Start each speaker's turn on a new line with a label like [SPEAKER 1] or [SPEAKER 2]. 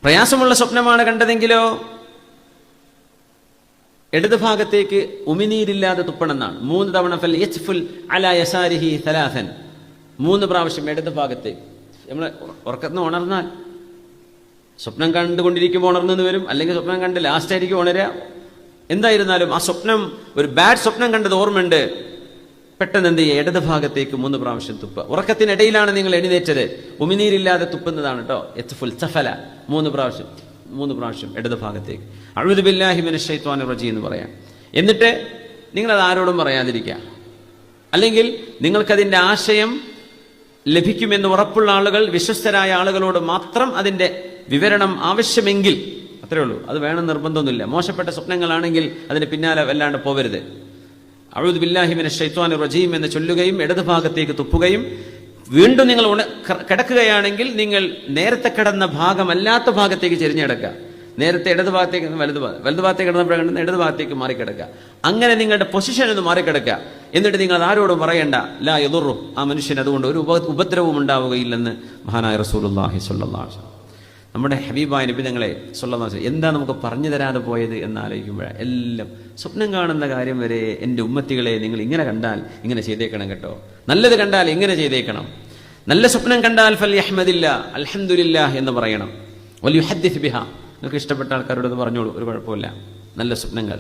[SPEAKER 1] പ്രയാസമുള്ള സ്വപ്നമാണ് കണ്ടതെങ്കിലോ ഇടത് ഭാഗത്തേക്ക് ഉമിനീരില്ലാതെ തുപ്പണമെന്നാണ്. 3 തവണ ഫൽ യച്ഫുൽ അലാ യസാരിഹി സലാസൻ, 3 പ്രാവശ്യം ഇടത് ഭാഗത്തേക്ക്. നമ്മൾ ഉറക്കത്തിന് ഉണർന്നാൽ സ്വപ്നം കണ്ടുകൊണ്ടിരിക്കുമ്പോൾ ഉണർന്നു വരും, അല്ലെങ്കിൽ സ്വപ്നം കണ്ട് ലാസ്റ്റ് ആയിരിക്കും ഉണരുക. എന്തായിരുന്നാലും ആ സ്വപ്നം ഒരു ബാഡ് സ്വപ്നം കണ്ടത് ഓർമ്മയുണ്ട്, പെട്ടെന്ന് എന്ത് ചെയ്യുക, ഇടത് ഭാഗത്തേക്ക് 3 പ്രാവശ്യം തുപ്പുക. ഉറക്കത്തിനിടയിലാണ് നിങ്ങൾ എഴുന്നേറ്റത്, ഉമിനീരില്ലാതെ തുപ്പുന്നതാണ് കേട്ടോ. യത്ഫുൽ സഫല 3 പ്രാവശ്യം ഇടത് ഭാഗത്തേക്ക്. അഊദു ബില്ലാഹി മിനശ് ശൈത്വാനിർ റജീം എന്ന് പറയാം. എന്നിട്ട് നിങ്ങളത് ആരോടും പറയാതിരിക്കുക. അല്ലെങ്കിൽ നിങ്ങൾക്കതിൻ്റെ ആശയം ലഭിക്കുമെന്ന് ഉറപ്പുള്ള ആളുകൾ, വിശ്വസ്തരായ ആളുകളോട് മാത്രം അതിൻ്റെ വിവരണം ആവശ്യമെങ്കിൽ അത്രേ ഉള്ളൂ. അത് വേണം നിർബന്ധമൊന്നുമില്ല. മോശപ്പെട്ട സ്വപ്നങ്ങളാണെങ്കിൽ അതിന് പിന്നാലെ വല്ലാണ്ട് പോവരുത്. അഊദു ബില്ലാഹി മിനശ് ശൈത്വാനിർ റജീം എന്ന് ചൊല്ലുകയും ഇടത് ഭാഗത്തേക്ക് തുപ്പുകയും വീണ്ടും നിങ്ങൾ കിടക്കുകയാണെങ്കിൽ നിങ്ങൾ നേരത്തെ കിടന്ന ഭാഗമല്ലാത്ത ഭാഗത്തേക്ക് ചെരിഞ്ഞിടക്കുക. നേരത്തെ ഇടത് ഭാഗത്തേക്ക് വലത് ഭാഗത്തേക്ക് കിടന്നപ്പോഴാണ് ഇടത് ഭാഗത്തേക്ക് മാറിക്കിടക്കുക. അങ്ങനെ നിങ്ങളുടെ പൊസിഷൻ ഒന്ന് മാറിക്കിടക്കുക. എന്നിട്ട് നിങ്ങൾ ആരോടും പറയണ്ട, ലാ യദുറു, ആ മനുഷ്യൻ അതുകൊണ്ട് ഒരു ഉപദ്രവവും ഉണ്ടാവുകയില്ലെന്ന് മഹാനായ റസൂലുള്ളാഹി സ്വല്ലല്ലാഹു അലൈഹി വസല്ലം. നമ്മുടെ ഹബീബായ നബി തങ്ങളെ സ്വല്ലല്ലാഹു അലൈഹി വസല്ലം എന്താ നമുക്ക് പറഞ്ഞു തരാതെ പോയത് എന്നാലോചിക്കുമ്പോഴാണ് എല്ലാം. സ്വപ്നം കാണുന്ന കാര്യം വരെ എൻ്റെ ഉമ്മത്തികളെ നിങ്ങൾ ഇങ്ങനെ കണ്ടാൽ ഇങ്ങനെ ചെയ്തേക്കണം കേട്ടോ, നല്ലത് കണ്ടാൽ ഇങ്ങനെ ചെയ്തേക്കണം, നല്ല സ്വപ്നം കണ്ടാൽ ഫൽയഹ്മദില്ലാ അൽഹംദുലില്ലാഹ് എന്ന് പറയണം. വൽയുഹദ്ദിസ് ബിഹാ, നിങ്ങൾക്ക് ഇഷ്ടപ്പെട്ട ആൾക്കാരോട് പറഞ്ഞോളൂ, ഒരു കുഴപ്പമില്ല, നല്ല സ്വപ്നങ്ങൾ.